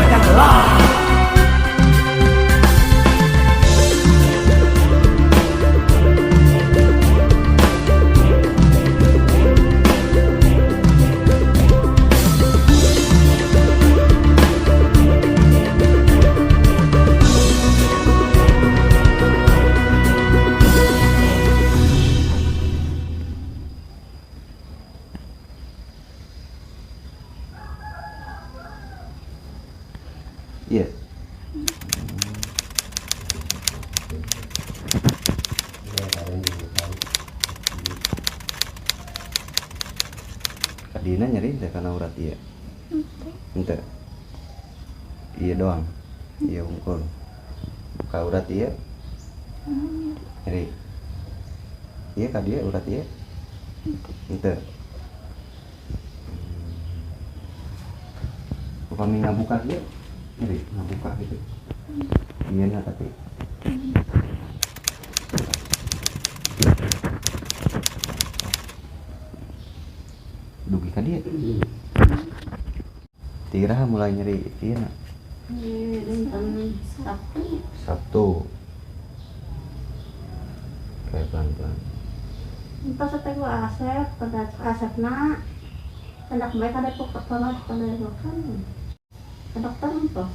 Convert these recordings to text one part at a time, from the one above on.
pecah belah. Iya. Kadina nyeri teh karena urat iya. Ente. Iya doang. Iya ungkul. Ka urat iya. Nyeri. Iya ka dia urat iya. Ente. Upami ngabuka dia. Nyeri ngabuka gitu. Iya nah tapi. Dugi ka dia. Tira mulai nyeri iya nak. Sabtu. Kayak pelan-pelan. Pas saya gua asep, pada asep nak, anak baik ada pokok banget pada dokter, dokter pas.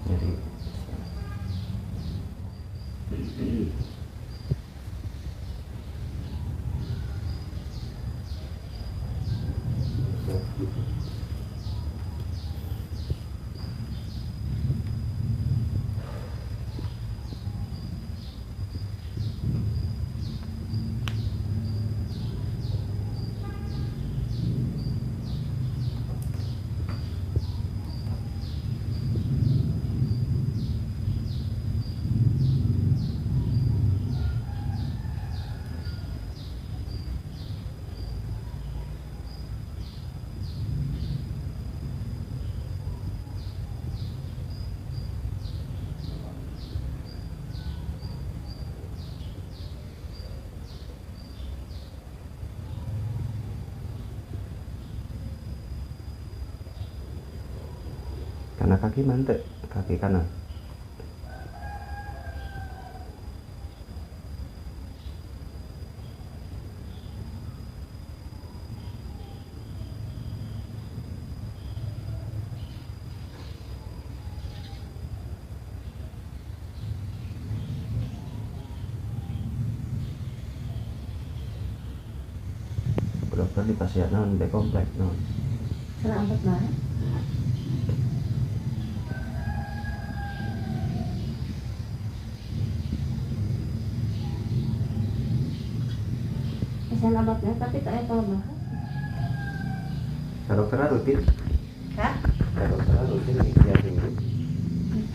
Nyeri. Karena kaki mantek, kaki kanan. Dokter di pasien non, di komplek non. Selamat banget. Saya obatnya tapi kayak tahu banget. Ke dokter rutin. Kak, Ke dokter rutin ya tinggi.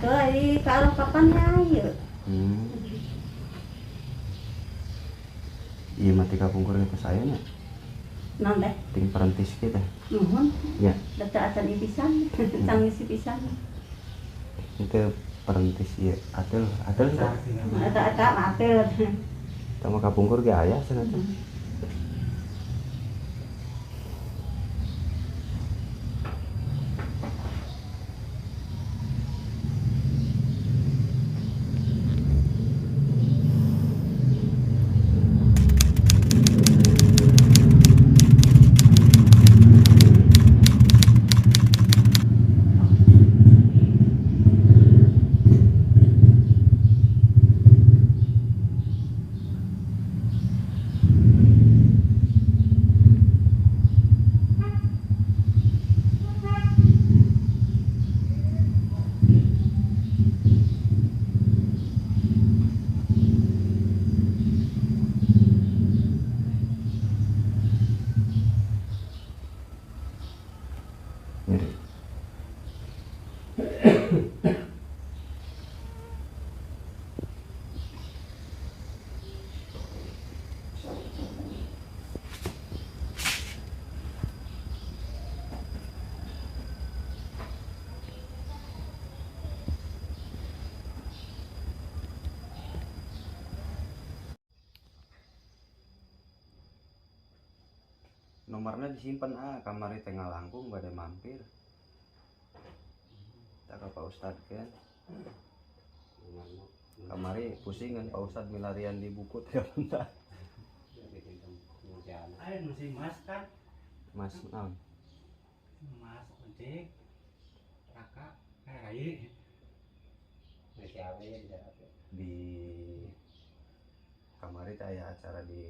itu kalau kapan ya yuk. Iya mati kapungkurnya ke saya nya. Nambah. Ting perentis kita. Nuhun. Ya. Dokter acan pisan, tangisi pisan. Itu perentis ya. Atel tak. Eta matel. Sama kapungkur ge aya cenah teh. Nyeri. Nomor kamarnya disimpan kamar itu tengah langkung badai mampir tak ke Pak Ustad kan kamari pusingan Pak Ustad milarian di buku ya bentar Ayo masih mas kan Mas naon mas ojek raka rai di kamar itu aya acara di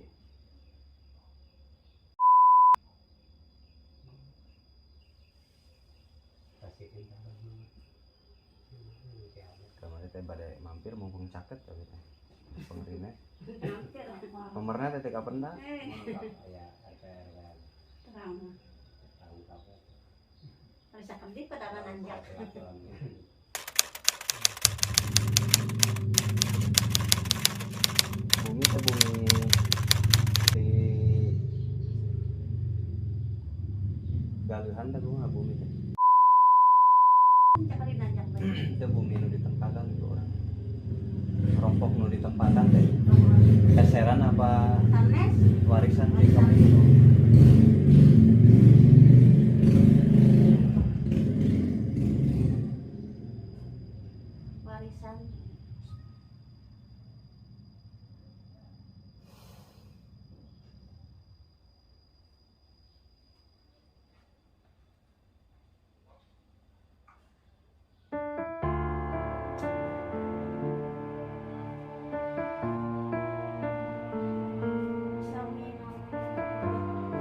kamar itu badai mampir mumpung caket tapi teh pengerina Mampir lah. nomornya teh kapan dah Terang. Bisa kembali pada nanjak. bumi teh bumi di galuhan teh gua bumi teh Cakali nanjak bae. itu bumi nu ditempatan itu orang rompok nu ditempatan teh keseran apa Sanes warisan di kamu warisan. Bisa minum.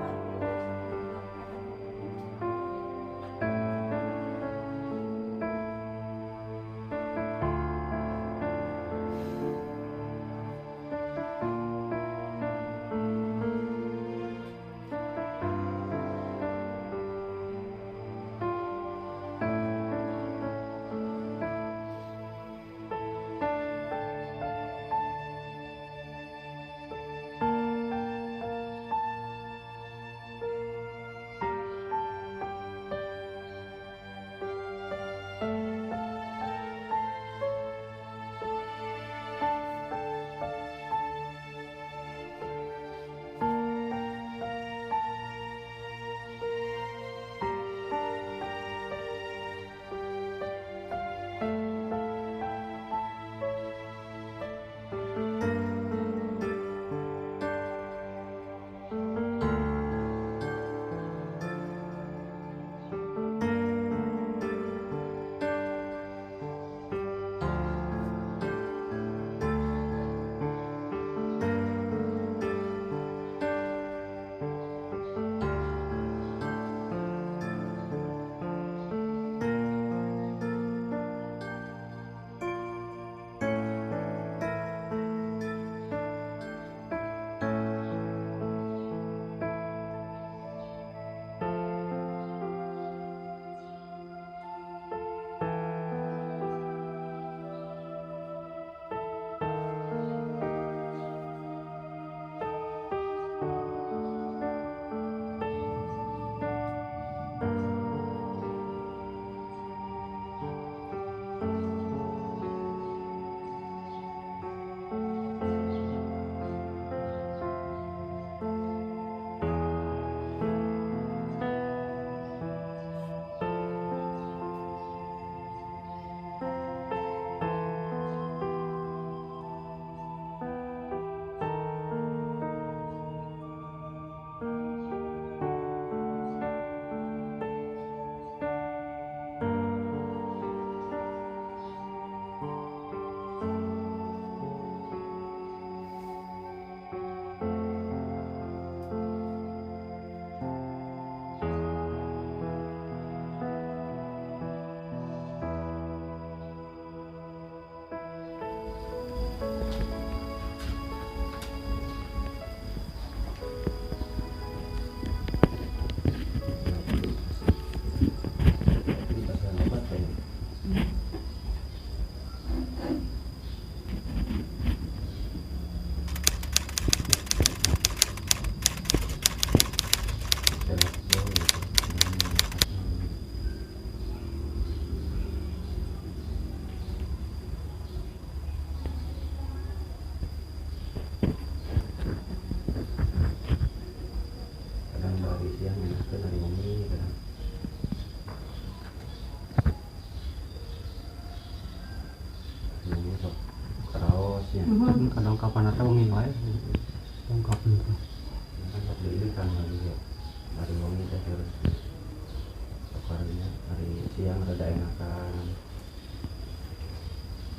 siang rada enakan.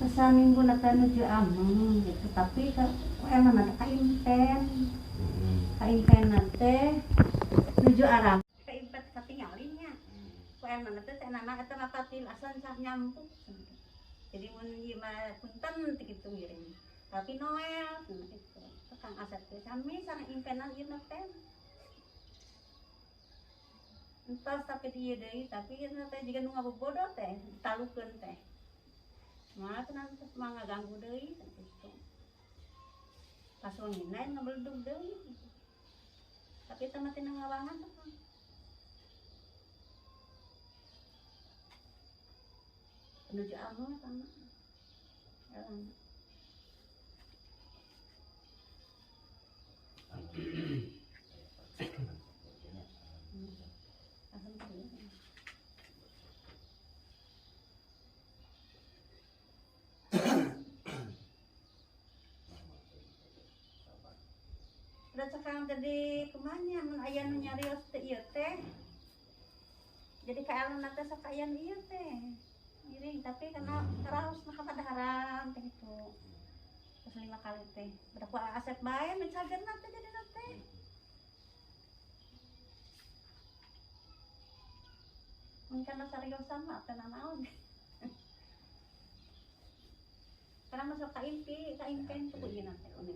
Pasal minggu nanti nuju ameng gitu, tapi emang ada kaimpen nanti nuju arah kaimpen ketinggalinnya. Emang nanti saya nama itu apa tilasan sah nyambung. Jadi mun gimana punten gitu ngirim. Tapi Noel gitu. Kang Asep teh sami sareng impenan ieu teh. Entos tapi dieu deui, tapi ieu teh jiga nu ngabobodo teh, talukeun teh. Malah tenan teh mangga ganggu deui gitu. Pas wengina ngabeldug deui. Tapi teh mah tina ngawangan teh. Menuju ameng sama. Udah sekarang jadi kemana mun aya nu nyarios teh ieu teh. Jadi kaelan teh sakayan ieu teh. Iring tapi karena karaos mah kapadaharan teh gitu. Terus 5 kali teh. Berapa Asep bae mencagerna teh jadi teh. Mungkin sariosan mah teh naon. Karena masuk kaimpen tuh ieu teh unik.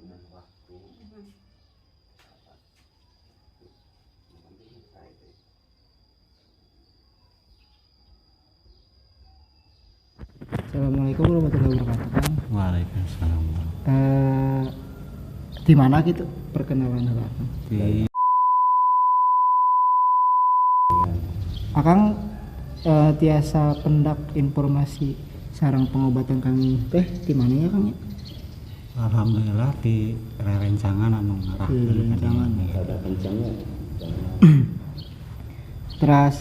Assalamualaikum warahmatullahi wabarakatuh, Kang. Waalaikumsalam. Di mana gitu perkenalan Kang? Di Akang tiasa pendak informasi sarang pengobatan kami teh di mana ya Kang? alhamdulillah di rerencangan anu ngarahkeun Rerencangan. Rada kencangnya. Terus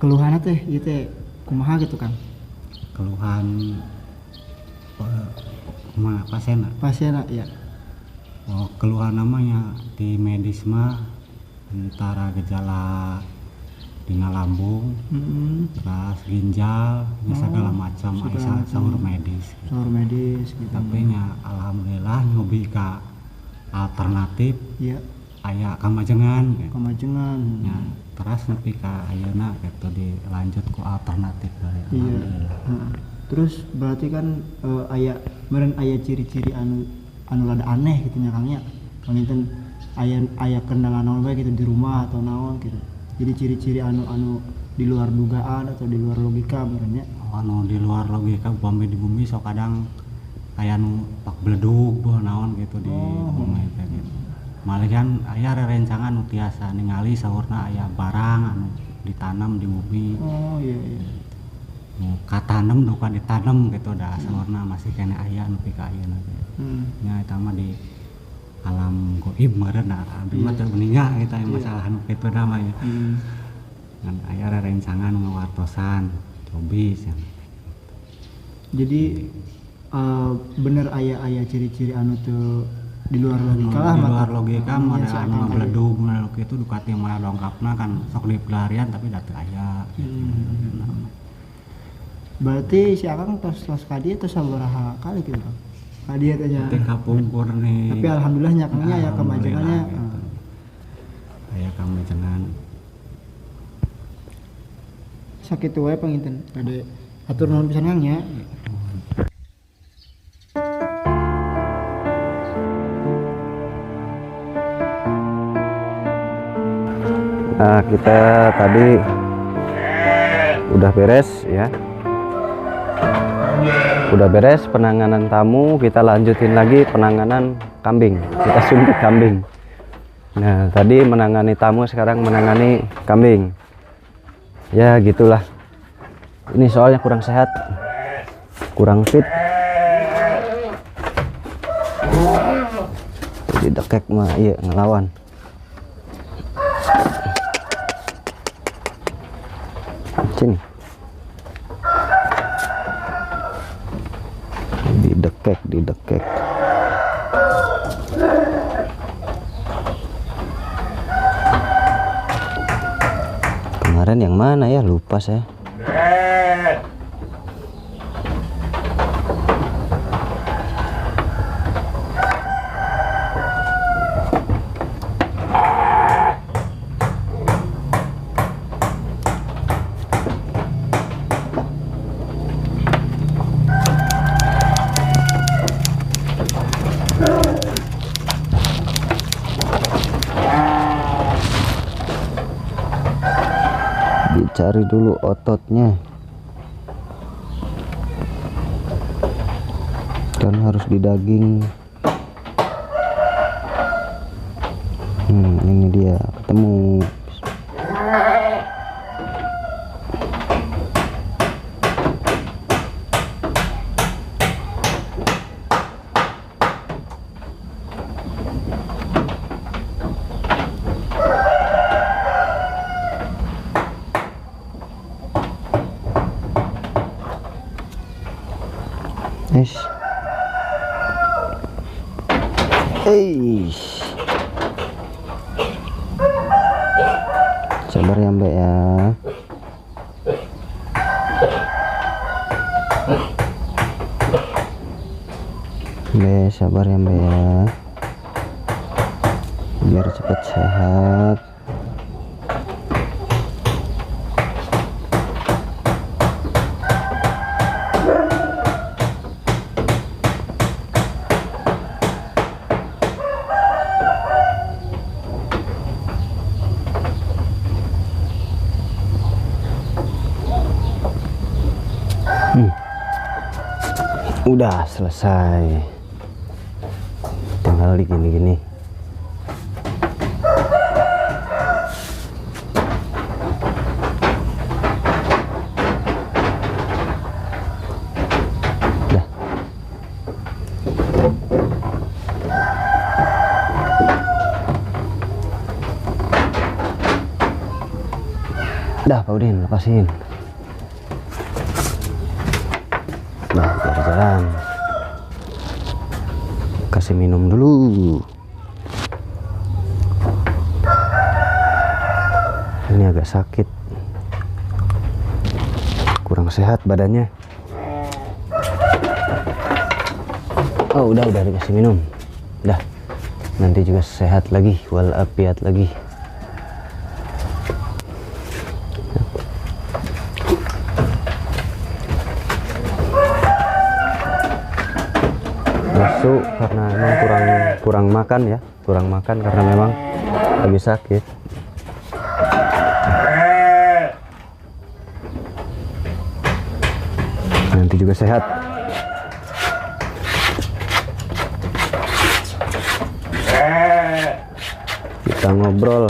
keluhannya teh ieu teh kumaha gitu Kang? keluhan pasien. Pasien ya. Oh, keluhan namanya di medis mah antara gejala dina lambung, terus ginjal, segala macam aya saur medis. Saur medis gitu. Tapi nya alhamdulillah nyobi ka alternatif Iya, aya kamajengan. kemajengan. Ya, terus nepi ka ayeuna gitu dilanjut ku alternatif bae. Iya. Alhamdulillah. Heeh. Terus berarti kan aya meureun aya ciri-ciri anu rada aneh gitu nya Kang nya. Panginten aya kendala naon bae gitu di rumah atau naon gitu. Jadi ciri-ciri anu di luar dugaan atau di luar logika benernya. Anu di luar logika bumi di bumi sok kadang aya nu pak bledug boh naon gitu di bumi teh gitu. Malihan aya rerencangan nu tiasa ningali saurna aya barang anu ditanam di bumi. Oh iya. Nu katanem nu ka ditanam gitu da saurna masih kene aya nu pika ayeuna teh. Nya eta mah di alam gaib meureun abdi mah teu meninga eta masalah nu kitu da mah ya. Ngan aya rerencangan ngawartosan cobi sia. Jadi bener aya ciri-ciri anu tuh di luar logika lah. Di luar logika mah anu ada anu ngabledug mah kitu dukati mah dongkapna kan sok dipelarian tapi da teu aya. Berarti si Akang tos ka dieu tos sabaraha kali gitu Kang? Ka dieu teh nya. Teh kapungkur nih. Tapi alhamdulillah nya Kangnya aya kemajengannya. Gitu. Aya kamajengan. Sakitu wae panginten. Ade atur nuhun pisan Kang nya. Nah, kita tadi udah beres ya. Udah beres penanganan tamu, kita lanjutin lagi penanganan kambing. Kita suntik kambing. Nah, tadi menangani tamu, sekarang menangani kambing. Ya, gitulah. Ini soalnya kurang sehat. Kurang fit. Jadi dekek mah iya ngelawan. Sini. Didekek. Kemarin yang mana ya, lupa saya. Dicari dulu ototnya, kan harus di daging. Ini dia ketemu. Sabar ya Mbak ya. Mbak sabar ya Mbak ya, biar cepat sehat. Udah selesai, tinggal gini-gini. Dah Pak Udin, lepasin. Nah, biar jalan. Kasih minum dulu. Ini agak sakit, kurang sehat badannya. Oh, udah dikasih minum. Udah, nanti juga sehat lagi, walafiat lagi. Masuk karena emang kurang makan ya, kurang makan karena memang lagi sakit. Nanti juga sehat. Kita ngobrol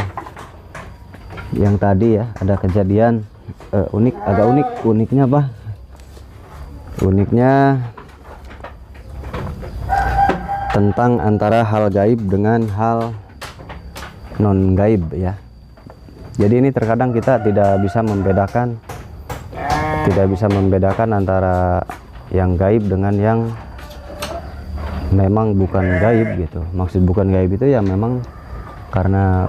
yang tadi ya, ada kejadian unik, agak unik. Uniknya apa? Uniknya tentang antara hal gaib dengan hal non gaib ya. Jadi ini terkadang kita tidak bisa membedakan antara yang gaib dengan yang memang bukan gaib gitu. Maksud bukan gaib itu ya memang karena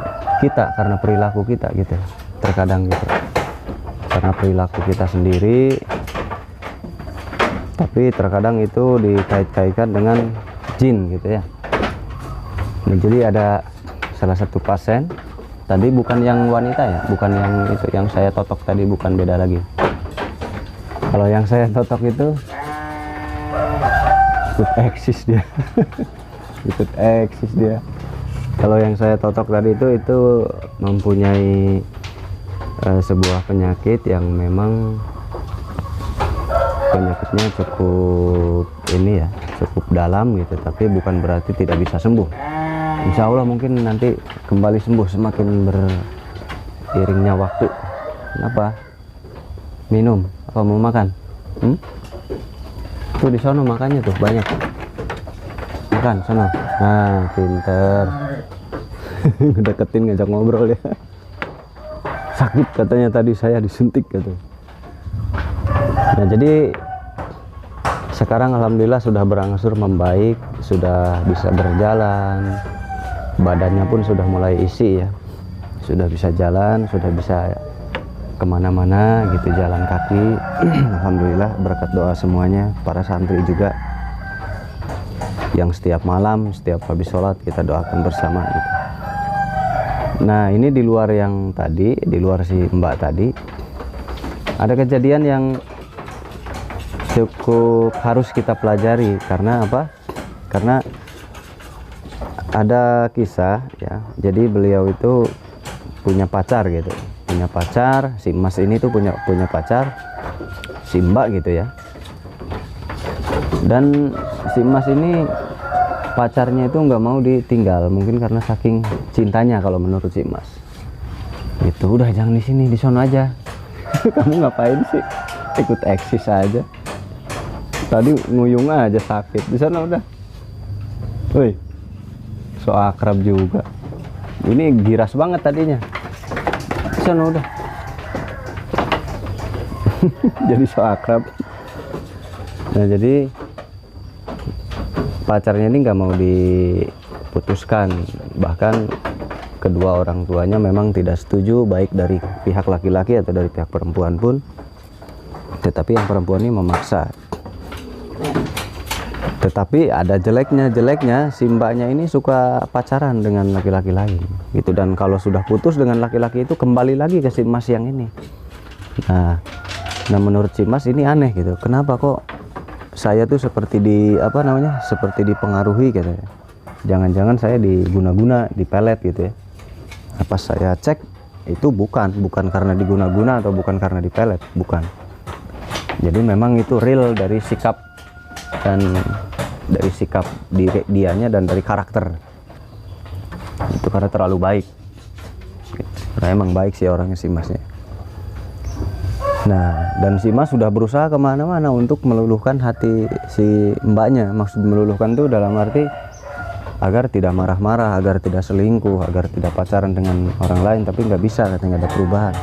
perilaku kita gitu. Terkadang gitu, karena perilaku kita sendiri, tapi terkadang itu dikait-kaitkan dengan jin gitu ya. Nah, jadi ada salah satu pasien tadi, bukan yang wanita ya, bukan yang itu yang saya totok tadi, bukan, beda lagi. Kalau yang saya totok itu ikut eksis dia. Ikut eksis dia. Kalau yang saya totok tadi itu mempunyai sebuah penyakit yang memang penyakitnya cukup ini ya, cukup dalam gitu, tapi bukan berarti tidak bisa sembuh. Insya Allah mungkin nanti kembali sembuh semakin beriringnya waktu. Kenapa? Minum apa mau makan? Tuh di sono makannya tuh banyak. Makan sono. Nah, pinter. Ngedeketin, ngajak ngobrol ya. Sakit katanya tadi, saya disuntik gitu. Nah, jadi sekarang alhamdulillah sudah berangsur membaik, sudah bisa berjalan, badannya pun sudah mulai isi ya, sudah bisa jalan, sudah bisa kemana-mana gitu, jalan kaki. Alhamdulillah berkat doa semuanya, para santri juga yang setiap malam, setiap habis sholat kita doakan bersama gitu. Nah ini di luar yang tadi, di luar si Mbak tadi, ada kejadian yang cukup harus kita pelajari. Karena apa? Karena ada kisah ya, jadi beliau itu punya pacar gitu, punya pacar, si Mas ini tuh punya pacar, si Mbak gitu ya. Dan si Mas ini pacarnya itu nggak mau ditinggal, mungkin karena saking cintanya kalau menurut si Mas. Itu udah jangan di sini, di sono aja. Kamu ngapain sih? Ikut eksis aja. Tadi nguyung aja sakit, di sana udah. Woi, so akrab juga. Ini giras banget tadinya. Di sana udah. Jadi so akrab. Nah jadi pacarnya ini nggak mau diputuskan, bahkan kedua orang tuanya memang tidak setuju, baik dari pihak laki-laki atau dari pihak perempuan pun. Tetapi yang perempuan ini memaksa. Tetapi ada jeleknya si mbaknya ini suka pacaran dengan laki-laki lain gitu, dan kalau sudah putus dengan laki-laki itu kembali lagi ke si Mas yang ini. Nah menurut si Mas ini aneh gitu, kenapa kok saya tuh seperti seperti dipengaruhi gitu ya. Jangan-jangan saya diguna-guna, dipelet gitu ya. Pas saya cek itu bukan karena diguna-guna atau bukan karena dipelet, bukan. Jadi memang itu real dari sikap dan dari sikap dianya dan dari karakter. Itu karena terlalu baik. Karena emang baik sih orangnya si Masnya. Nah, dan si Mas sudah berusaha kemana-mana untuk meluluhkan hati si mbaknya. Maksud meluluhkan itu dalam arti agar tidak marah-marah, agar tidak selingkuh, agar tidak pacaran dengan orang lain. Tapi nggak bisa, katanya nggak ada perubahan.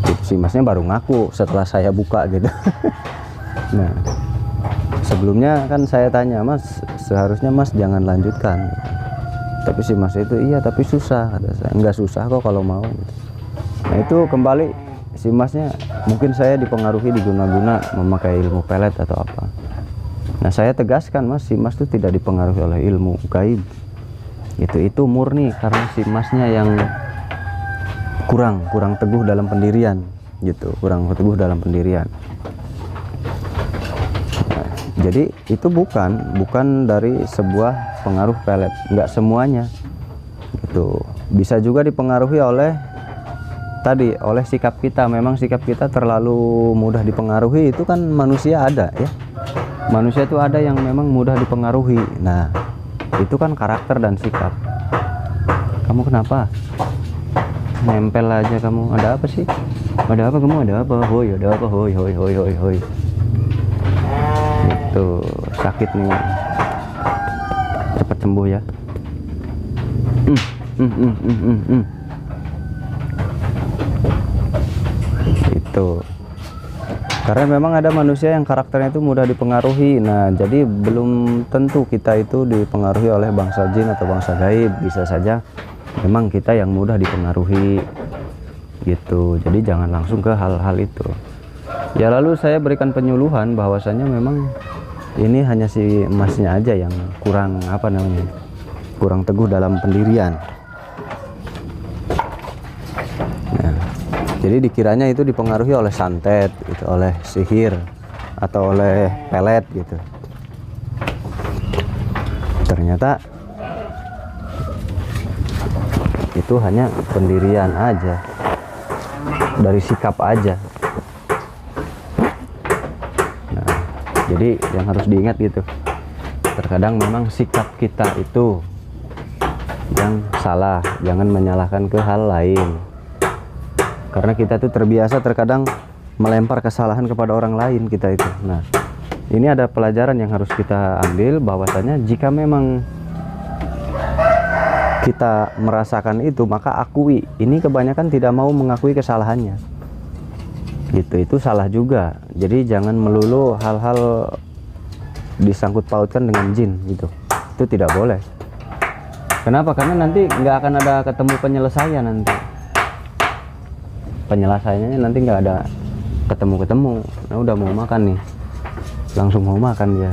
Gitu, si Masnya baru ngaku setelah saya buka gitu. Nah, sebelumnya kan saya tanya, Mas, seharusnya Mas jangan lanjutkan. Tapi si Mas itu, iya tapi susah, kata saya. Nggak susah kok kalau mau. Gitu. Nah itu kembali si Masnya, mungkin saya dipengaruhi, diguna-guna, memakai ilmu pelet atau apa. Nah saya tegaskan, Mas, si Mas itu tidak dipengaruhi oleh ilmu gaib. Itu murni karena si Masnya yang kurang teguh dalam pendirian gitu, kurang teguh dalam pendirian. Nah, jadi itu bukan dari sebuah pengaruh pelet, nggak semuanya gitu. Bisa juga dipengaruhi oleh sikap kita. Memang sikap kita terlalu mudah dipengaruhi, itu kan manusia ada ya. Manusia itu ada yang memang mudah dipengaruhi. Nah, itu kan karakter dan sikap. Kamu kenapa? Nempel aja kamu. Ada apa sih? Ada apa kamu? Ada apa? Hoi, ada apa? Hoi. Itu sakit nih. Cepat sembuh ya. Itu karena memang ada manusia yang karakternya itu mudah dipengaruhi. Nah jadi belum tentu kita itu dipengaruhi oleh bangsa jin atau bangsa gaib. Bisa saja memang kita yang mudah dipengaruhi gitu. Jadi jangan langsung ke hal-hal itu ya. Lalu saya berikan penyuluhan bahwasanya memang ini hanya si Masnya aja yang kurang teguh dalam pendirian. Jadi dikiranya itu dipengaruhi oleh santet, gitu, oleh sihir atau oleh pelet gitu. Ternyata itu hanya pendirian aja, dari sikap aja. Nah, jadi yang harus diingat gitu. Terkadang memang sikap kita itu yang salah, jangan menyalahkan ke hal lain. Karena kita tuh terbiasa terkadang melempar kesalahan kepada orang lain kita itu. Nah, ini ada pelajaran yang harus kita ambil, bahwasanya jika memang kita merasakan itu, maka akui. Ini kebanyakan tidak mau mengakui kesalahannya. Gitu, itu salah juga. Jadi jangan melulu hal-hal disangkut pautkan dengan jin gitu. Itu tidak boleh. Kenapa? Karena nanti nggak akan ada ketemu penyelesaian nanti. penyelesaiannya nanti nggak ada ketemu. Nah, udah mau makan nih, langsung mau makan dia.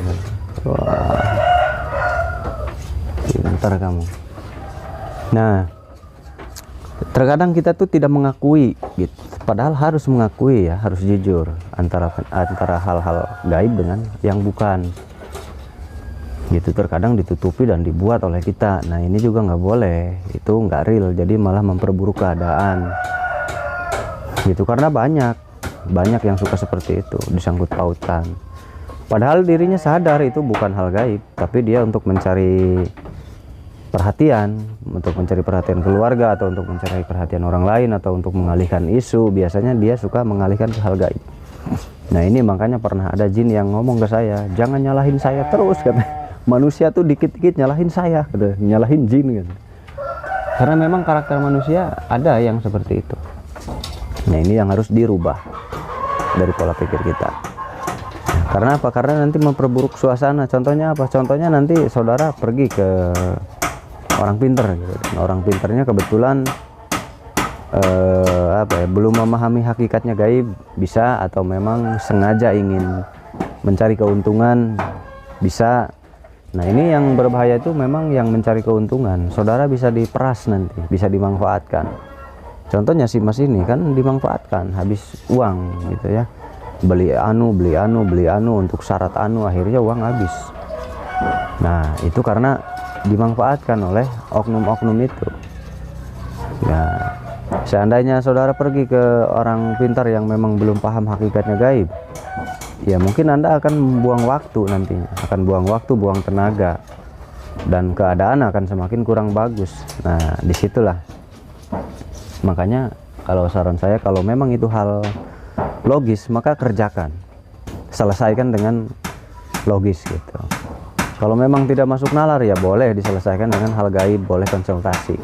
Wah, pintar kamu. Nah, terkadang kita tuh tidak mengakui gitu. Padahal harus mengakui ya, harus jujur antara hal-hal gaib dengan yang bukan. Gitu, terkadang ditutupi dan dibuat oleh kita. Nah, ini juga nggak boleh, itu nggak real, jadi malah memperburuk keadaan. Gitu, karena banyak yang suka seperti itu, disangkut pautan. Padahal dirinya sadar itu bukan hal gaib, tapi dia untuk mencari perhatian, untuk mencari perhatian keluarga, atau untuk mencari perhatian orang lain, atau untuk mengalihkan isu. Biasanya dia suka mengalihkan ke hal gaib. Nah, ini makanya pernah ada jin yang ngomong ke saya, jangan nyalahin saya terus, katanya. Manusia tuh dikit-dikit nyalahin saya, katanya. Nyalahin jin, katanya. Karena memang karakter manusia ada yang seperti itu. Nah, ini yang harus dirubah dari pola pikir kita. Karena apa? Karena nanti memperburuk suasana. Contohnya apa? Contohnya nanti saudara pergi ke orang pinter gitu. Dan orang pinternya kebetulan belum memahami hakikatnya gaib, bisa, atau memang sengaja ingin mencari keuntungan, bisa. Nah, ini yang berbahaya itu memang yang mencari keuntungan. Saudara bisa diperas nanti, bisa dimanfaatkan. Contohnya si Mas ini kan dimanfaatkan, habis uang gitu ya, beli anu untuk syarat anu, akhirnya uang habis. Nah, itu karena dimanfaatkan oleh oknum-oknum itu. Nah, seandainya saudara pergi ke orang pintar yang memang belum paham hakikatnya gaib, ya mungkin Anda akan membuang waktu nantinya, akan buang waktu, buang tenaga, dan keadaan akan semakin kurang bagus. Nah, disitulah. Makanya kalau saran saya, kalau memang itu hal logis, maka kerjakan, selesaikan dengan logis gitu. Kalau memang tidak masuk nalar, ya boleh diselesaikan dengan hal gaib, boleh konsultasi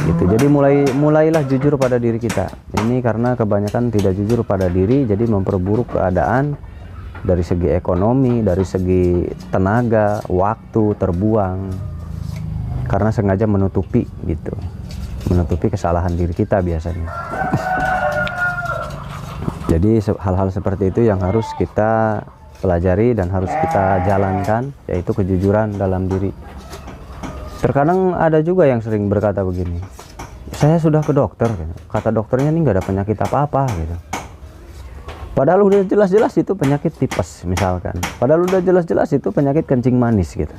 gitu. Jadi mulailah jujur pada diri kita. Ini karena kebanyakan tidak jujur pada diri, jadi memperburuk keadaan dari segi ekonomi, dari segi tenaga, waktu terbuang karena sengaja menutupi gitu, menutupi kesalahan diri kita biasanya. Jadi hal-hal seperti itu yang harus kita pelajari dan harus kita jalankan, yaitu kejujuran dalam diri. Terkadang ada juga yang sering berkata begini, saya sudah ke dokter, kata dokternya ini nggak ada penyakit apa-apa gitu. Padahal udah jelas-jelas itu penyakit tipes misalkan, padahal udah jelas-jelas itu penyakit kencing manis gitu.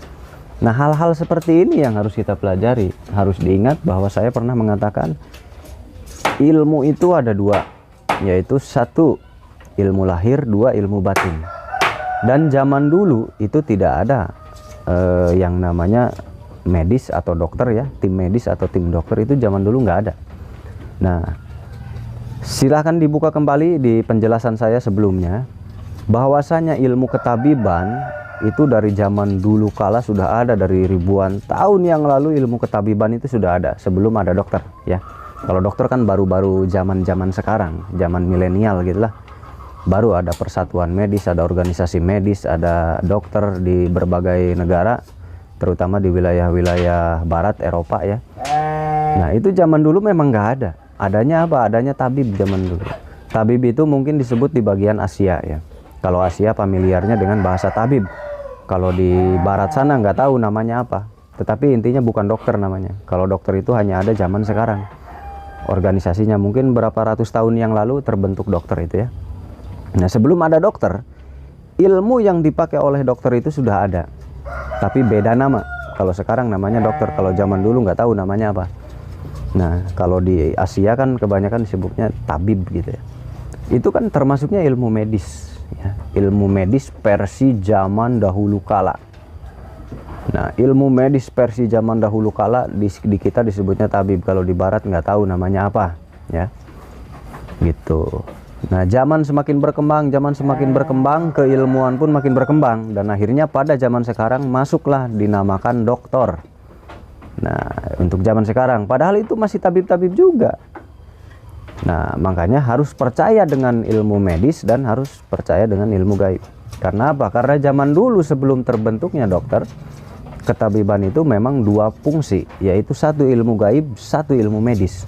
Nah, hal-hal seperti ini yang harus kita pelajari. Harus diingat bahwa saya pernah mengatakan ilmu itu ada dua, yaitu satu ilmu lahir, dua ilmu batin. Dan zaman dulu itu tidak ada yang namanya medis atau dokter ya, tim medis atau tim dokter itu zaman dulu nggak ada. Nah, silahkan dibuka kembali di penjelasan saya sebelumnya, bahwasanya ilmu ketabiban itu dari zaman dulu kala sudah ada, dari ribuan tahun yang lalu ilmu ketabiban itu sudah ada sebelum ada dokter ya. Kalau dokter kan baru-baru zaman sekarang, zaman milenial gitulah. Baru ada persatuan medis, ada organisasi medis, ada dokter di berbagai negara, terutama di wilayah-wilayah barat Eropa ya. Nah, itu zaman dulu memang nggak ada. Adanya apa? Adanya tabib zaman dulu. Tabib itu mungkin disebut di bagian Asia ya. Kalau Asia familiarnya dengan bahasa tabib. Kalau di barat sana nggak tahu namanya apa. Tetapi intinya bukan dokter namanya. Kalau dokter itu hanya ada zaman sekarang. Organisasinya mungkin berapa ratus tahun yang lalu terbentuk dokter itu ya. Nah, sebelum ada dokter, ilmu yang dipakai oleh dokter itu sudah ada, tapi beda nama. Kalau sekarang namanya dokter, kalau zaman dulu nggak tahu namanya apa. Nah, kalau di Asia kan kebanyakan disebutnya tabib gitu ya. Itu kan termasuknya ilmu medis ya. Ilmu medis versi zaman dahulu kala. Nah, ilmu medis versi zaman dahulu kala di kita disebutnya tabib. Kalau di barat nggak tahu namanya apa ya, gitu. Nah, zaman semakin berkembang, keilmuan pun makin berkembang, dan akhirnya pada zaman sekarang masuklah dinamakan doktor. Nah, untuk zaman sekarang, padahal itu masih tabib-tabib juga. Nah, makanya harus percaya dengan ilmu medis dan harus percaya dengan ilmu gaib. Karena apa? Karena zaman dulu sebelum terbentuknya dokter, ketabiban itu memang dua fungsi, yaitu satu ilmu gaib, satu ilmu medis.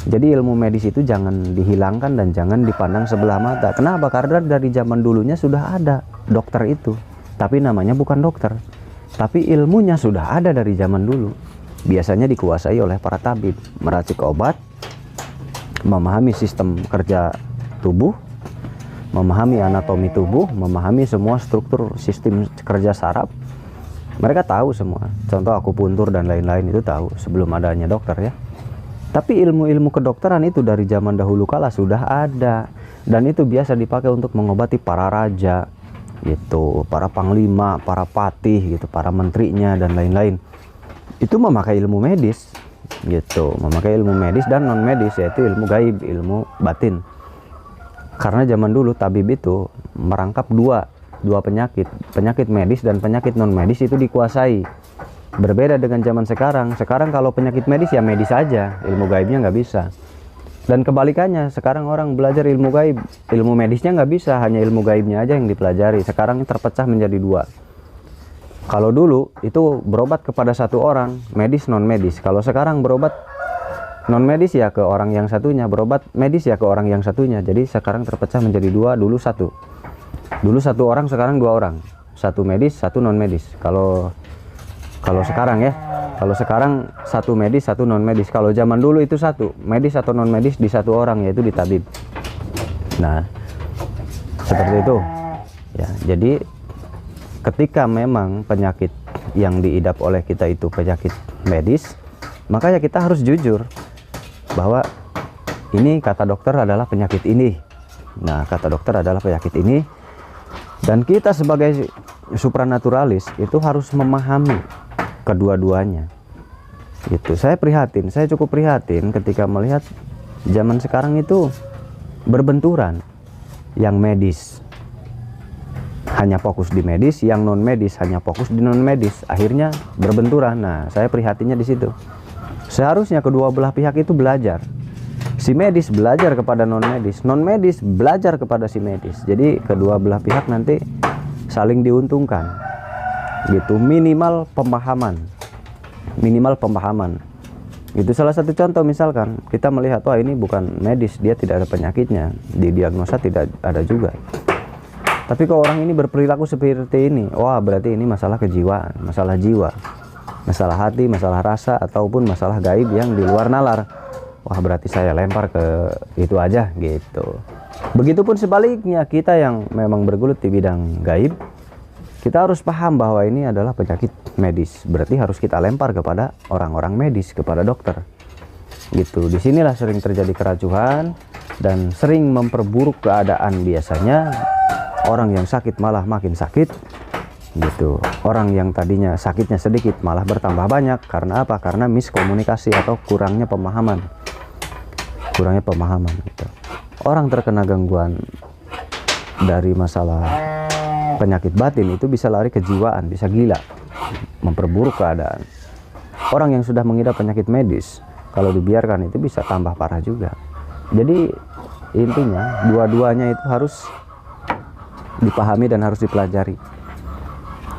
Jadi ilmu medis itu jangan dihilangkan dan jangan dipandang sebelah mata. Kenapa? Karena dari zaman dulunya sudah ada dokter itu, tapi namanya bukan dokter. Tapi ilmunya sudah ada dari zaman dulu. Biasanya dikuasai oleh para tabib, meracik obat, memahami sistem kerja tubuh, memahami anatomi tubuh, memahami semua struktur sistem kerja saraf. Mereka tahu semua. Contoh akupuntur dan lain-lain itu tahu sebelum adanya dokter ya. Tapi ilmu-ilmu kedokteran itu dari zaman dahulu kala sudah ada, dan itu biasa dipakai untuk mengobati para raja gitu, para panglima, para patih gitu, para menterinya dan lain-lain. Itu memakai ilmu medis gitu, memakai ilmu medis dan non medis, yaitu ilmu gaib, ilmu batin. Karena zaman dulu tabib itu merangkap dua penyakit, penyakit medis dan penyakit non medis itu dikuasai. Berbeda dengan zaman sekarang. Sekarang kalau penyakit medis ya medis saja, ilmu gaibnya nggak bisa. Dan kebalikannya, sekarang orang belajar ilmu gaib, ilmu medisnya nggak bisa, hanya ilmu gaibnya aja yang dipelajari. Sekarang terpecah menjadi dua. Kalau dulu itu berobat kepada satu orang, medis non medis. Kalau sekarang berobat non medis ya ke orang yang satunya, berobat medis ya ke orang yang satunya. Jadi sekarang terpecah menjadi dua, dulu satu. Dulu satu orang, sekarang dua orang. Satu medis, satu non medis. Kalau sekarang ya, kalau sekarang satu medis, satu non medis. Kalau zaman dulu itu satu medis atau non medis di satu orang, yaitu di tabib. Nah, seperti itu ya. Jadi ketika memang penyakit yang diidap oleh kita itu penyakit medis, maka ya kita harus jujur bahwa ini kata dokter adalah penyakit ini. Nah, kata dokter adalah penyakit ini, dan kita sebagai supranaturalis itu harus memahami kedua-duanya gitu. Saya cukup prihatin ketika melihat zaman sekarang itu berbenturan. Yang medis hanya fokus di medis, yang non medis hanya fokus di non medis, akhirnya berbenturan. Nah, saya prihatinnya di situ. Seharusnya kedua belah pihak itu belajar. Si medis belajar kepada non medis belajar kepada si medis. Jadi kedua belah pihak nanti saling diuntungkan gitu, minimal pemahaman itu salah satu contoh. Misalkan kita melihat, wah ini bukan medis, dia tidak ada penyakitnya, di diagnosa tidak ada juga, tapi kalau orang ini berperilaku seperti ini, wah berarti ini masalah kejiwaan, masalah jiwa, masalah hati, masalah rasa, ataupun masalah gaib yang di luar nalar. Wah berarti saya lempar ke itu aja gitu. Begitupun sebaliknya, kita yang memang bergelut di bidang gaib, kita harus paham bahwa ini adalah penyakit medis, berarti harus kita lempar kepada orang-orang medis, kepada dokter gitu. Disinilah sering terjadi keracuhan dan sering memperburuk keadaan. Biasanya orang yang sakit malah makin sakit gitu. Orang yang tadinya sakitnya sedikit malah bertambah banyak. Karena apa? Karena miskomunikasi atau kurangnya pemahaman gitu. Orang terkena gangguan dari masalah penyakit batin itu bisa lari ke jiwaan, bisa gila, memperburuk keadaan. Orang yang sudah mengidap penyakit medis, kalau dibiarkan itu bisa tambah parah juga. Jadi intinya dua-duanya itu harus dipahami dan harus dipelajari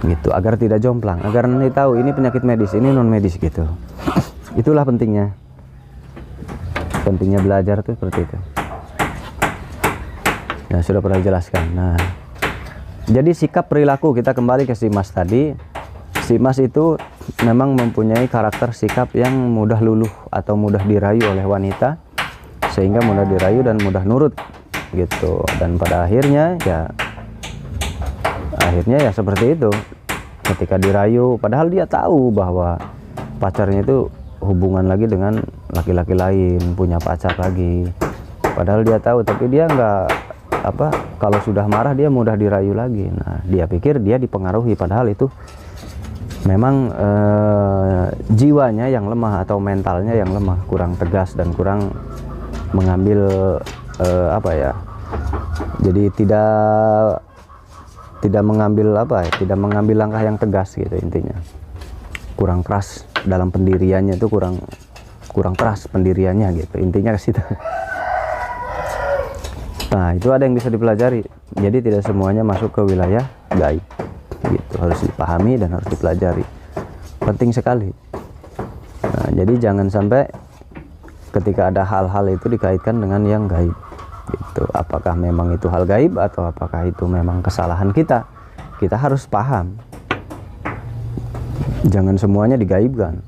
gitu, agar tidak jomplang, agar nanti tahu ini penyakit medis, ini non medis gitu. Itulah pentingnya belajar tuh seperti itu. Ya sudah pernah jelaskan. Nah, jadi sikap perilaku, kita kembali ke si Mas tadi. Si Mas itu memang mempunyai karakter sikap yang mudah luluh atau mudah dirayu oleh wanita, sehingga mudah dirayu dan mudah nurut gitu. Dan pada akhirnya ya seperti itu. Ketika dirayu, padahal dia tahu bahwa pacarnya itu hubungan lagi dengan laki-laki lain, punya pacar lagi. Padahal dia tahu, tapi dia kalau sudah marah dia mudah dirayu lagi. Nah, dia pikir dia dipengaruhi, padahal itu memang jiwanya yang lemah atau mentalnya yang lemah, kurang tegas dan kurang mengambil jadi tidak mengambil langkah yang tegas gitu. Intinya kurang keras dalam pendiriannya, itu kurang keras pendiriannya gitu, intinya ke situ. Nah, itu ada yang bisa dipelajari. Jadi tidak semuanya masuk ke wilayah gaib gitu, harus dipahami dan harus dipelajari, penting sekali. Nah, jadi jangan sampai ketika ada hal-hal itu dikaitkan dengan yang gaib gitu. Apakah memang itu hal gaib atau apakah itu memang kesalahan kita? Kita harus paham, jangan semuanya digaibkan.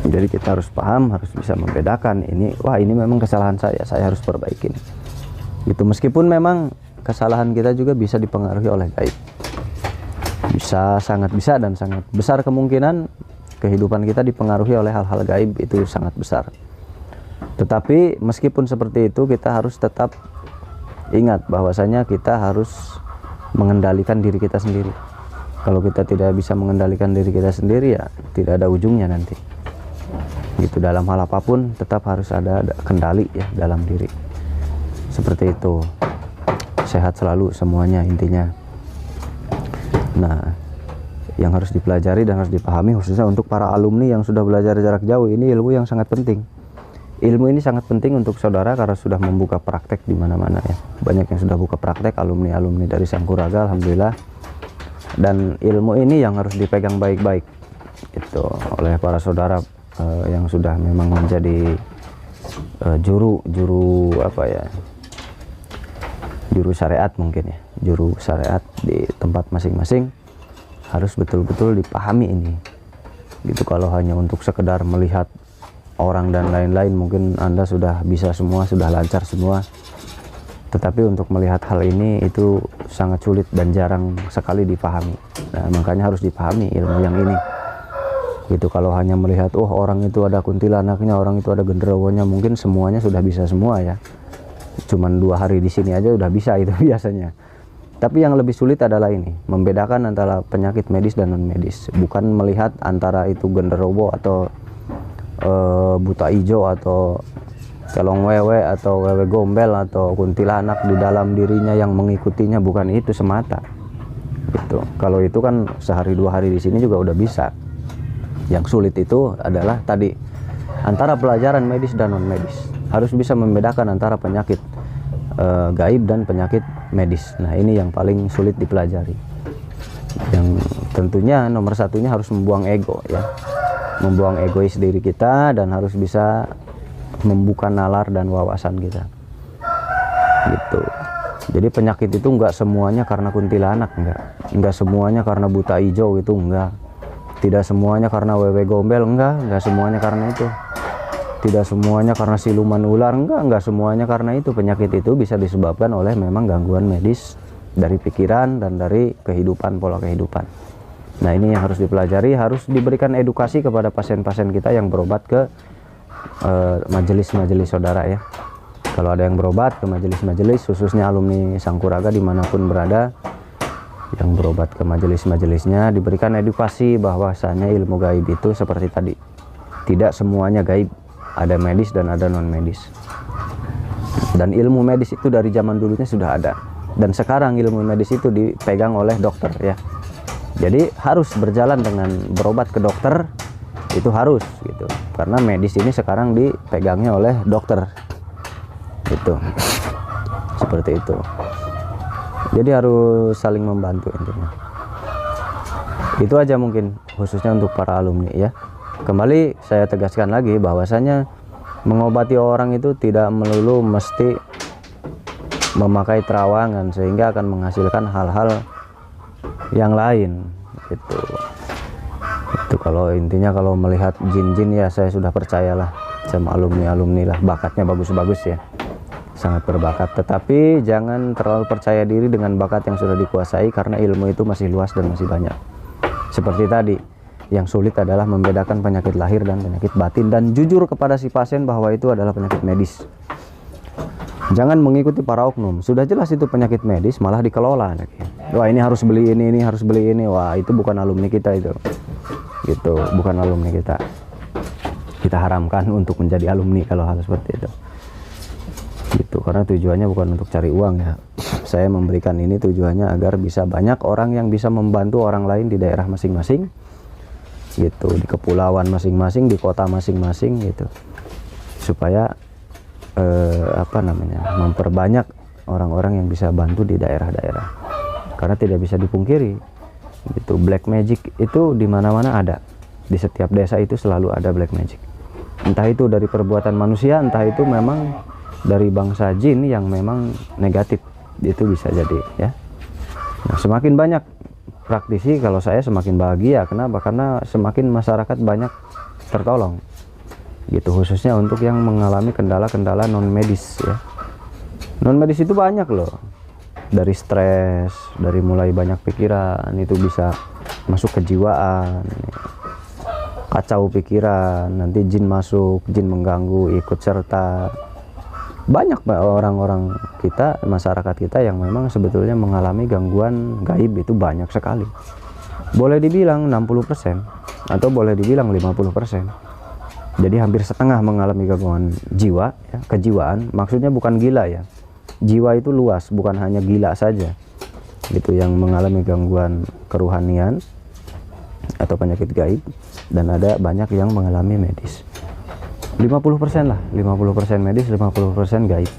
Jadi kita harus paham, harus bisa membedakan ini, wah ini memang kesalahan saya harus perbaikin gitu. Meskipun memang kesalahan kita juga bisa dipengaruhi oleh gaib, bisa, sangat bisa, dan sangat besar kemungkinan kehidupan kita dipengaruhi oleh hal-hal gaib, itu sangat besar. Tetapi meskipun seperti itu, kita harus tetap ingat bahwasanya kita harus mengendalikan diri kita sendiri. Kalau kita tidak bisa mengendalikan diri kita sendiri, ya tidak ada ujungnya nanti gitu. Dalam hal apapun tetap harus ada kendali ya dalam diri, seperti itu. Sehat selalu semuanya intinya. Nah, yang harus dipelajari dan harus dipahami khususnya untuk para alumni yang sudah belajar jarak jauh, ini ilmu yang sangat penting. Ilmu ini sangat penting untuk saudara karena sudah membuka praktek di mana-mana ya. Banyak yang sudah buka praktek, alumni-alumni dari Sangkuraga, alhamdulillah. Dan ilmu ini yang harus dipegang baik-baik itu oleh para saudara yang sudah memang menjadi juru syariat mungkin ya, juru syariat di tempat masing-masing, harus betul-betul dipahami ini gitu. Kalau hanya untuk sekedar melihat orang dan lain-lain, mungkin Anda sudah bisa semua, sudah lancar semua, tetapi untuk melihat hal ini itu sangat sulit dan jarang sekali dipahami. Nah, makanya harus dipahami ilmu yang ini gitu. Kalau hanya melihat, oh orang itu ada kuntilanaknya, orang itu ada genderuwonya, mungkin semuanya sudah bisa semua ya. Cuman 2 hari di sini aja udah bisa itu biasanya. Tapi yang lebih sulit adalah ini, membedakan antara penyakit medis dan non medis. Bukan melihat antara itu genderuwo atau buta hijau atau kelong wewe atau wewe gombel atau kuntilanak di dalam dirinya yang mengikutinya, bukan itu semata gitu. Kalau itu kan sehari 2 hari di sini juga udah bisa. Yang sulit itu adalah tadi, antara pelajaran medis dan non medis. Harus bisa membedakan antara penyakit gaib dan penyakit medis. Nah, ini yang paling sulit dipelajari. Yang tentunya nomor satunya harus membuang ego ya, membuang egois diri kita, dan harus bisa membuka nalar dan wawasan kita gitu. Jadi penyakit itu enggak semuanya karena kuntilanak, enggak semuanya karena buta hijau, itu enggak. Tidak semuanya karena wewe gombel, enggak semuanya karena itu. Tidak semuanya karena siluman ular, enggak semuanya karena itu. Penyakit itu bisa disebabkan oleh memang gangguan medis dari pikiran dan dari kehidupan, pola kehidupan. Nah, ini yang harus dipelajari, harus diberikan edukasi kepada pasien-pasien kita yang berobat ke majelis-majelis saudara ya. Kalau ada yang berobat ke majelis-majelis, khususnya alumni Sangkuraga dimanapun berada, yang berobat ke majelis-majelisnya, diberikan edukasi bahwasanya ilmu gaib itu seperti tadi, tidak semuanya gaib, ada medis dan ada non medis. Dan ilmu medis itu dari zaman dulunya sudah ada, dan sekarang ilmu medis itu dipegang oleh dokter ya. Jadi harus berjalan dengan berobat ke dokter, itu harus gitu, karena medis ini sekarang dipegangnya oleh dokter gitu. Seperti itu. Jadi harus saling membantu intinya. Itu aja mungkin khususnya untuk para alumni ya. Kembali saya tegaskan lagi bahwasanya mengobati orang itu tidak melulu mesti memakai terawangan sehingga akan menghasilkan hal-hal yang lain gitu. Itu kalau intinya kalau melihat jin-jin ya saya sudah percayalah sama alumni-alumni lah, bakatnya bagus-bagus ya, sangat berbakat. Tetapi jangan terlalu percaya diri dengan bakat yang sudah dikuasai, karena ilmu itu masih luas dan masih banyak. Seperti tadi, yang sulit adalah membedakan penyakit lahir dan penyakit batin, dan jujur kepada si pasien bahwa itu adalah penyakit medis. Jangan mengikuti para oknum, sudah jelas itu penyakit medis malah dikelola. Wah, ini harus beli ini harus beli ini. Wah, itu bukan alumni kita itu. Gitu, bukan alumni kita. Kita haramkan untuk menjadi alumni kalau hal seperti itu. Gitu, karena tujuannya bukan untuk cari uang ya. Saya memberikan ini tujuannya agar bisa banyak orang yang bisa membantu orang lain di daerah masing-masing. Gitu, di kepulauan masing-masing, di kota masing-masing gitu. Supaya memperbanyak orang-orang yang bisa bantu di daerah-daerah. Karena tidak bisa dipungkiri gitu, black magic itu di mana-mana ada. Di setiap desa itu selalu ada black magic. Entah itu dari perbuatan manusia, entah itu memang dari bangsa jin yang memang negatif, itu bisa jadi ya. Nah, semakin banyak praktisi, kalau saya semakin bahagia. Kenapa? Karena semakin masyarakat banyak tertolong gitu, khususnya untuk yang mengalami kendala-kendala non medis ya. Non medis itu banyak loh, dari stres, dari mulai banyak pikiran, itu bisa masuk kejiwaan, kacau pikiran, nanti jin masuk, jin mengganggu, ikut serta. Banyak orang-orang kita, masyarakat kita yang memang sebetulnya mengalami gangguan gaib, itu banyak sekali. Boleh dibilang 60% atau boleh dibilang 50%. Jadi hampir setengah mengalami gangguan jiwa ya, kejiwaan. Maksudnya bukan gila ya. Jiwa itu luas, bukan hanya gila saja. Gitu, yang mengalami gangguan kerohanian atau penyakit gaib, dan ada banyak yang mengalami medis. 50% lah, 50% medis, 50% gaib.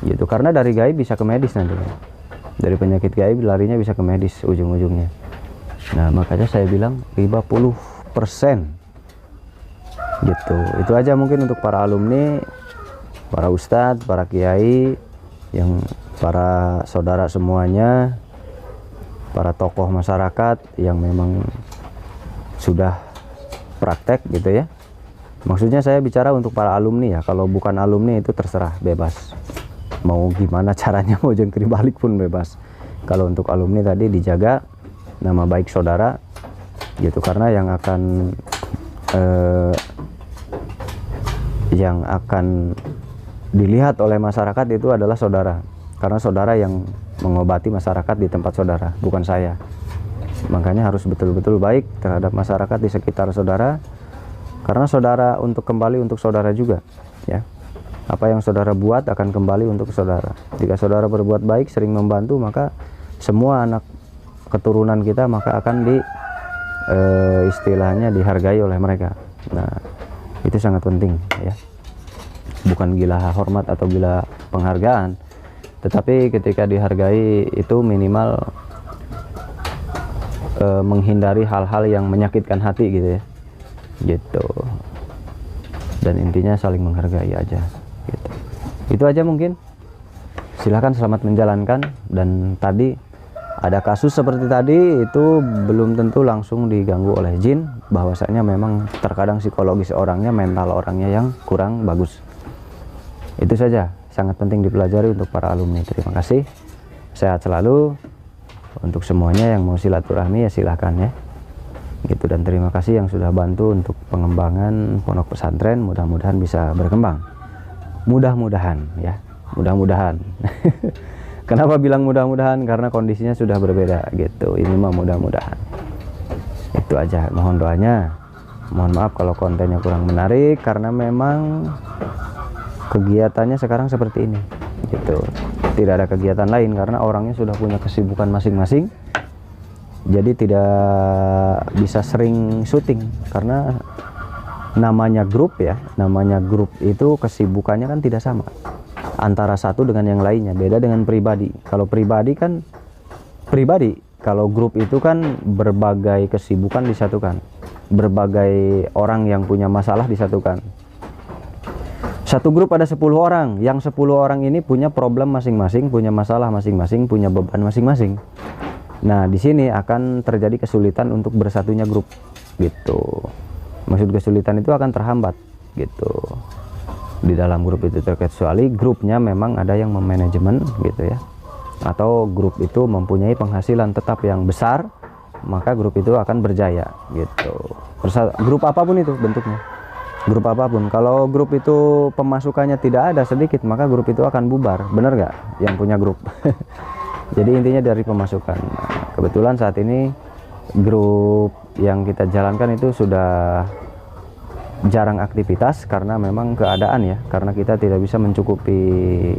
Gitu, karena dari gaib bisa ke medis nanti. Dari penyakit gaib larinya bisa ke medis ujung-ujungnya. Nah, makanya saya bilang 50%. Gitu. Itu aja mungkin untuk para alumni, para ustadz, para kiai, yang para saudara semuanya, para tokoh masyarakat yang memang sudah praktek gitu ya. Maksudnya saya bicara untuk para alumni ya. Kalau bukan alumni itu terserah, bebas. Mau gimana caranya, mau jengkrik balik pun bebas. Kalau untuk alumni tadi dijaga nama baik saudara gitu, karena yang akan dilihat oleh masyarakat itu adalah saudara, karena saudara yang mengobati masyarakat di tempat saudara, bukan saya. Makanya harus betul-betul baik terhadap masyarakat di sekitar saudara, karena saudara untuk kembali untuk saudara juga ya. Apa yang saudara buat akan kembali untuk saudara. Jika saudara berbuat baik, sering membantu, maka semua anak keturunan kita maka akan istilahnya dihargai oleh mereka. Nah, itu sangat penting ya. Bukan gila hormat atau gila penghargaan, tetapi ketika dihargai itu minimal menghindari hal-hal yang menyakitkan hati gitu ya. Gitu. Dan intinya saling menghargai aja gitu. Itu aja mungkin. Silahkan, selamat menjalankan. Dan tadi ada kasus seperti tadi, itu belum tentu langsung diganggu oleh jin, bahwasanya memang terkadang psikologis orangnya, mental orangnya yang kurang bagus. Itu saja, sangat penting dipelajari untuk para alumni. Terima kasih, sehat selalu. Untuk semuanya yang mau silaturahmi ya silahkan ya gitu. Dan terima kasih yang sudah bantu untuk pengembangan pondok pesantren, mudah-mudahan bisa berkembang. Mudah-mudahan ya, mudah-mudahan. Kenapa bilang mudah-mudahan? Karena kondisinya sudah berbeda gitu. Ini mah mudah-mudahan. Itu aja, mohon doanya. Mohon maaf kalau kontennya kurang menarik, karena memang kegiatannya sekarang seperti ini gitu. Tidak ada kegiatan lain karena orangnya sudah punya kesibukan masing-masing. Jadi tidak bisa sering syuting karena namanya grup ya. Namanya grup itu kesibukannya kan tidak sama antara satu dengan yang lainnya, beda dengan pribadi. Kalau pribadi kan pribadi, kalau grup itu kan berbagai kesibukan disatukan, berbagai orang yang punya masalah disatukan. Satu grup ada 10 orang, yang 10 orang ini punya problem masing-masing, punya masalah masing-masing, punya beban masing-masing. Nah, di sini akan terjadi kesulitan untuk bersatunya grup gitu. Maksud kesulitan itu akan terhambat gitu di dalam grup itu, kecuali grupnya memang ada yang memanajemen gitu ya, atau grup itu mempunyai penghasilan tetap yang besar, maka grup itu akan berjaya gitu. Grup apapun itu bentuknya, grup apapun. Kalau grup itu pemasukannya tidak ada sedikit, maka grup itu akan bubar. Bener nggak yang punya grup? Jadi intinya dari pemasukan. Nah, kebetulan saat ini grup yang kita jalankan itu sudah jarang aktivitas karena memang keadaan ya, karena kita tidak bisa mencukupi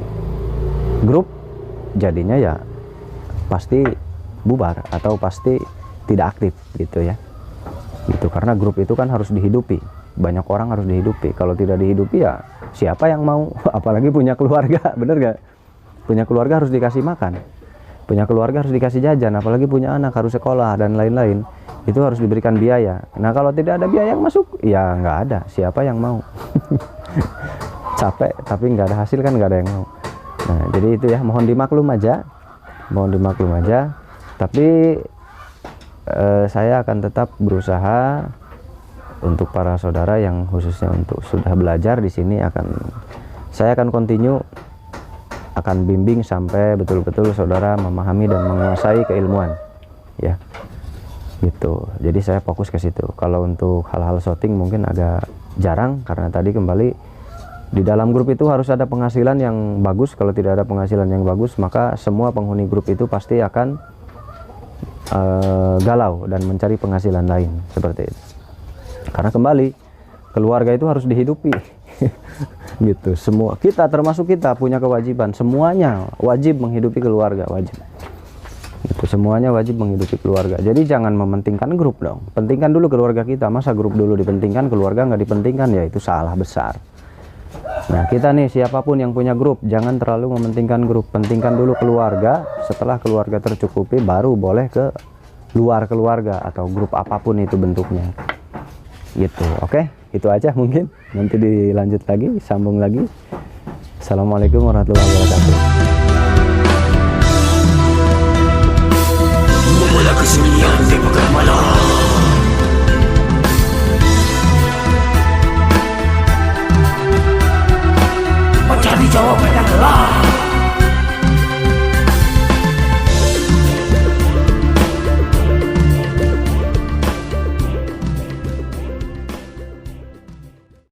grup, jadinya ya pasti bubar atau pasti tidak aktif gitu ya. Gitu, karena grup itu kan harus dihidupi, banyak orang harus dihidupi. Kalau tidak dihidupi ya siapa yang mau? Apalagi punya keluarga, bener gak? Punya keluarga harus dikasih makan, punya keluarga harus dikasih jajan, apalagi punya anak harus sekolah dan lain-lain. itu harus diberikan biaya. Nah kalau tidak ada biaya yang masuk, ya nggak ada. Siapa yang mau? Capek tapi nggak ada hasil kan nggak ada yang mau. Nah jadi itu ya, mohon dimaklum aja, Tapi saya akan tetap berusaha untuk para saudara yang khususnya untuk sudah belajar di sini, saya akan continue, akan bimbing sampai betul-betul saudara memahami dan menguasai keilmuan, ya. Gitu. Jadi saya fokus ke situ. Kalau untuk hal-hal shooting mungkin agak jarang karena tadi kembali di dalam grup itu harus ada penghasilan yang bagus. Kalau tidak ada penghasilan yang bagus, maka semua penghuni grup itu pasti akan galau dan mencari penghasilan lain seperti itu. Karena kembali keluarga itu harus dihidupi. Gitu. Semua kita termasuk kita punya kewajiban. Semuanya wajib menghidupi keluarga, wajib. Itu semuanya wajib menghidupi keluarga. Jadi jangan mementingkan grup dong. Pentingkan dulu keluarga kita. Masa grup dulu dipentingkan, keluarga nggak dipentingkan, ya itu salah besar. Nah kita nih siapapun yang punya grup, jangan terlalu mementingkan grup. Pentingkan dulu keluarga. Setelah keluarga tercukupi, baru boleh ke luar keluarga atau grup apapun itu bentuknya. Gitu. Oke, itu aja mungkin. Nanti dilanjut lagi, sambung lagi. Assalamualaikum warahmatullahi wabarakatuh. Mula kesunyian di pekan malam, mencari jawaban yang jelas.